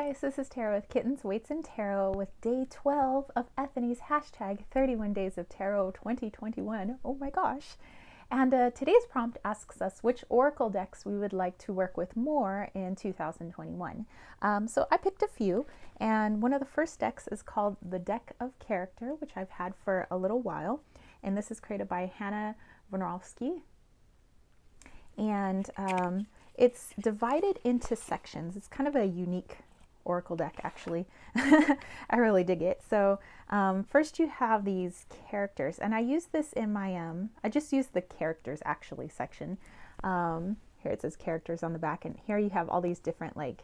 guys, this is Tarot with Kittens, Weights, and Tarot with day 12 of Ethany's hashtag 31 Days of Tarot 2021. Oh my gosh. And today's prompt asks us which oracle decks we would like to work with more in 2021. So I picked a few, and one of the first decks is called the Deck of Character, which I've had for a little while. And this is created by Hannah Vonarowski. And it's divided into sections. It's kind of a unique oracle deck, actually. I really dig it. So first you have these characters, and I use this in my, I just use the characters actually section. Here it says characters on the back, and here you have all these different like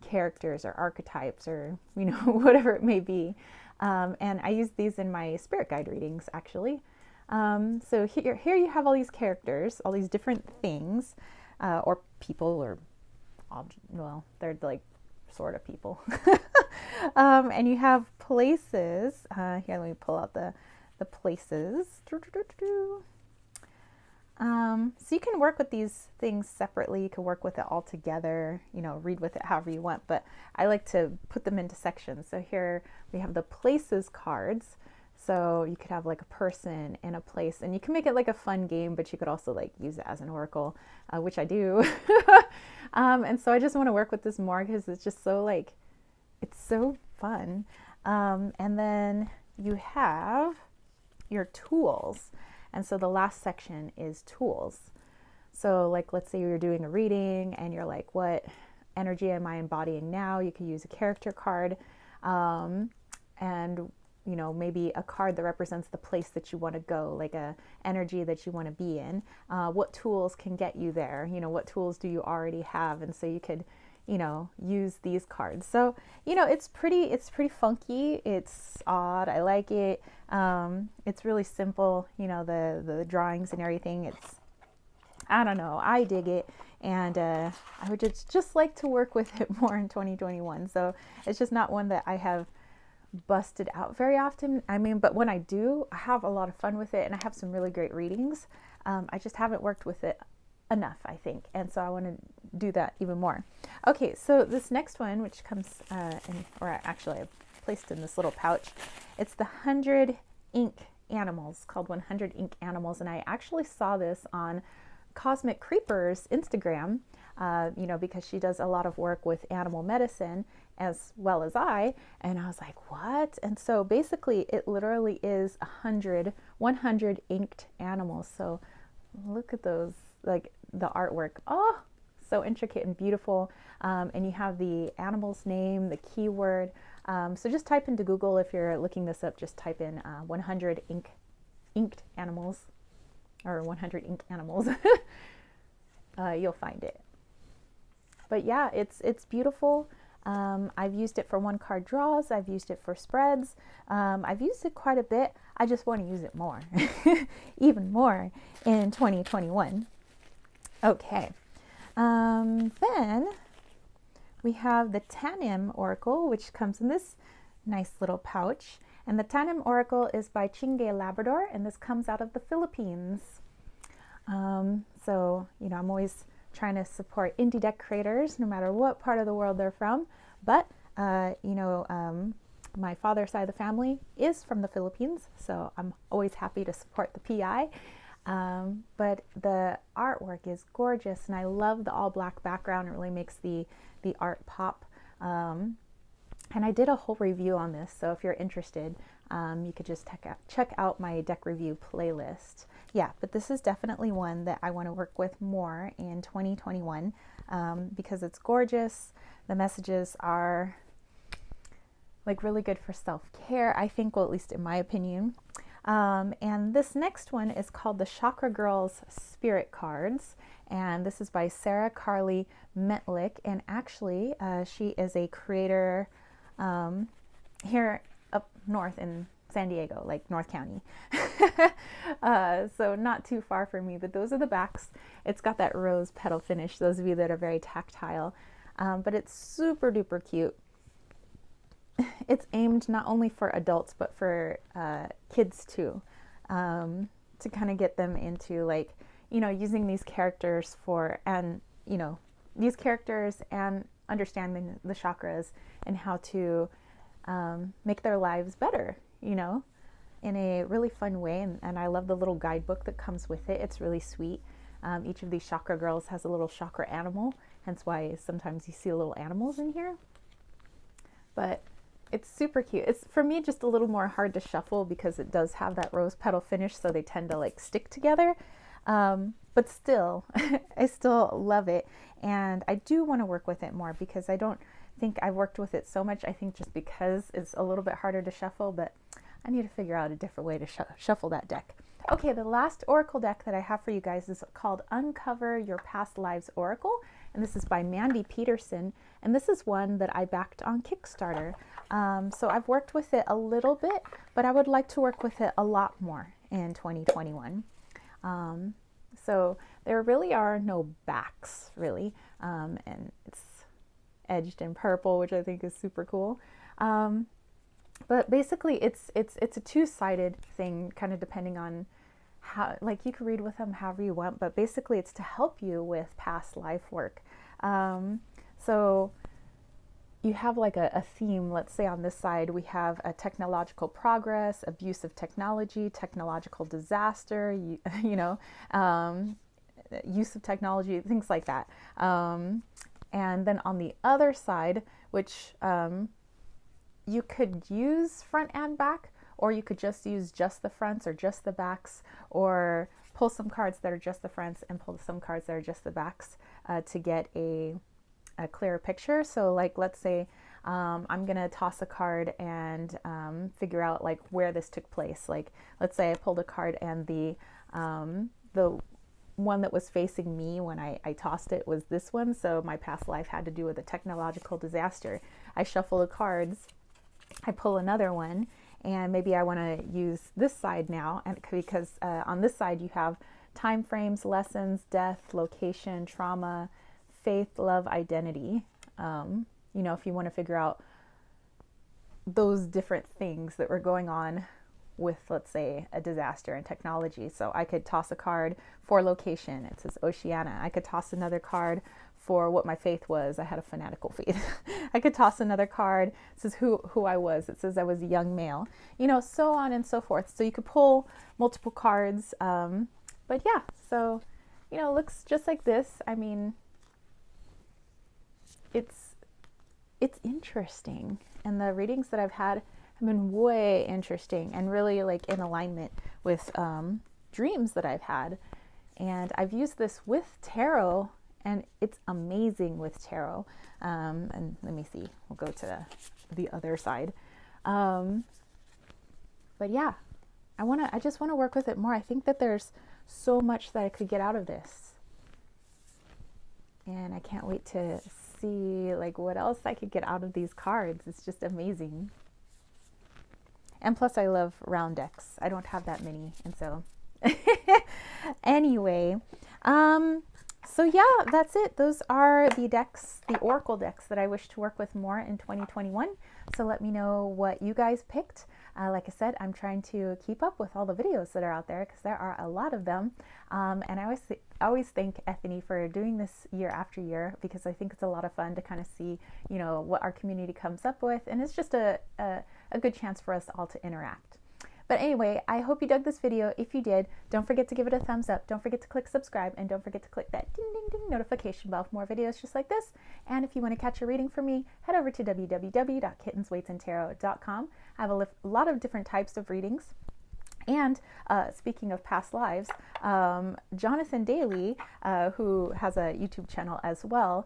characters or archetypes or, you know, whatever it may be. And I use these in my spirit guide readings, actually. So here you have all these characters, all these different things, or people, or well, they're like sort of people. And you have places. Here, let me pull out the places. So you can work with these things separately. You can work with it all together, you know, read with it however you want, but I like to put them into sections. So here we have the places cards. So you could have like a person and a place, and you can make it like a fun game, but you could also like use it as an oracle, which I do. And so I just want to work with this more because it's just so like, it's so fun. And then you have your tools. And so the last section is tools. So like, let's say you're doing a reading and you're like, what energy am I embodying now? You could use a character card. And you know, maybe a card that represents the place that you want to go, like a energy that you want to be in. What tools can get you there? You know, what tools do you already have? And so you could, you know, use these cards. So, you know, it's pretty funky. It's odd. I like it. It's really simple. You know, the drawings and everything. It's, I don't know. I dig it. And I would just like to work with it more in 2021. So it's just not one that I have busted out very often. I mean, but when I do, I have a lot of fun with it, and I have some really great readings. I just haven't worked with it enough, I think, and so I want to do that even more. Okay, so this next one, which comes or actually I placed in this little pouch, it's the 100 ink animals, called 100 ink animals, and I actually saw this on Cosmic Creeper's Instagram, you know, because she does a lot of work with animal medicine as well as I, and I was like, what? And so basically it literally is 100 inked animals. So look at those, like the artwork. Oh, so intricate and beautiful. And you have the animal's name, the keyword. So just type into Google, if you're looking this up, just type in 100 inked animals, or 100 ink animals. You'll find it. But yeah, it's beautiful. I've used it for one card draws. I've used it for spreads. I've used it quite a bit. I just want to use it more, even more in 2021. Okay. Then we have the Tanim Oracle, which comes in this nice little pouch. And the Tanim Oracle is by Chingay Labrador, and this comes out of the Philippines. So, you know, I'm always trying to support indie deck creators, no matter what part of the world they're from. But, you know, my father's side of the family is from the Philippines, so I'm always happy to support the PI. But the artwork is gorgeous, and I love the all black background. It really makes the art pop. And I did a whole review on this, so if you're interested, you could just check out my deck review playlist. Yeah, but this is definitely one that I want to work with more in 2021 because it's gorgeous. The messages are like really good for self-care, I think, well, at least in my opinion. And this next one is called the Chakra Girls Spirit Cards, and this is by Sarah Carly Metlick, and actually she is a creator here up north in San Diego, like North County. So not too far from me, but those are the backs. It's got that rose petal finish, those of you that are very tactile, but it's super duper cute. It's aimed not only for adults, but for kids too, to kind of get them into, like, you know, using these characters for, and, you know, these characters and understanding the chakras and how to make their lives better, you know, in a really fun way. And I love the little guidebook that comes with it. It's really sweet. Each of these chakra girls has a little chakra animal, hence why sometimes you see little animals in here. But it's super cute. It's, for me, just a little more hard to shuffle because it does have that rose petal finish, so they tend to like stick together. But still, I still love it. And I do want to work with it more because I don't think I've worked with it so much. I think just because it's a little bit harder to shuffle, but I need to figure out a different way to shuffle that deck. Okay, the last oracle deck that I have for you guys is called Uncover Your Past Lives Oracle. And this is by Mandy Peterson. And this is one that I backed on Kickstarter. So I've worked with it a little bit, but I would like to work with it a lot more in 2021. So there really are no backs, really. And it's edged in purple, which I think is super cool. But basically it's a two-sided thing, kind of depending on how, like, you can read with them however you want, but basically it's to help you with past life work. So you have like a theme. Let's say on this side we have a technological progress, abuse of technology, technological disaster, you know, use of technology, things like that. And then on the other side, which you could use front and back, or you could just use just the fronts or just the backs, or pull some cards that are just the fronts and pull some cards that are just the backs to get a clearer picture. So like, let's say I'm gonna toss a card and figure out like where this took place. Like, let's say I pulled a card and the one that was facing me when I tossed it was this one. So my past life had to do with a technological disaster. I shuffle the cards, I pull another one, and maybe I want to use this side now, and because on this side you have time frames, lessons, death, location, trauma, faith, love, identity. You know, if you want to figure out those different things that were going on with, let's say, a disaster and technology. So I could toss a card for location. It says Oceania. I could toss another card for what my faith was. I had a fanatical faith. I could toss another card. It says who I was. It says I was a young male. You know, so on and so forth. So you could pull multiple cards. But yeah, so, you know, it looks just like this. I mean, it's interesting. And the readings that I've had have been way interesting and really like in alignment with dreams that I've had. And I've used this with tarot, and it's amazing with tarot. And let me see, we'll go to the other side. But yeah, I just want to work with it more. I think that there's so much that I could get out of this. And I can't wait to see like what else I could get out of these cards. It's just amazing. And plus I love round decks. I don't have that many. And so anyway, so yeah, that's it. Those are the decks, the oracle decks that I wish to work with more in 2021. So let me know what you guys picked. Like I said, I'm trying to keep up with all the videos that are out there because there are a lot of them. And I always thank Ethany for doing this year after year, because I think it's a lot of fun to kind of see, you know, what our community comes up with. And it's just a good chance for us all to interact. But anyway, I hope you dug this video. If you did, don't forget to give it a thumbs up. Don't forget to click subscribe, and don't forget to click that ding ding ding notification bell for more videos just like this. And if you want to catch a reading from me, head over to www.kittensweightsandtarot.com. I have a lot of different types of readings. And speaking of past lives, Jonathan Daly, who has a YouTube channel as well,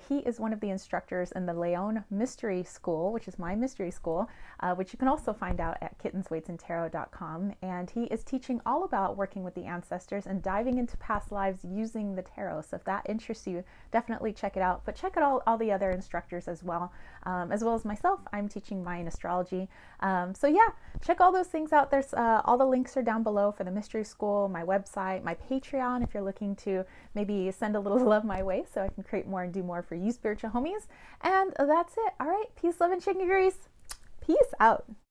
he is one of the instructors in the Leon Mystery School, which is my mystery school, which you can also find out at kittensweightsandtarot.com. And he is teaching all about working with the ancestors and diving into past lives using the tarot. So if that interests you, definitely check it out. But check out all the other instructors as well as myself. I'm teaching Mayan astrology. So yeah, check all those things out. There's all the links are down below for the mystery school, my website, my Patreon, if you're looking to maybe send a little love my way so I can create more and do more for you spiritual homies. And that's it. All right. Peace, love, and chicken grease. Peace out.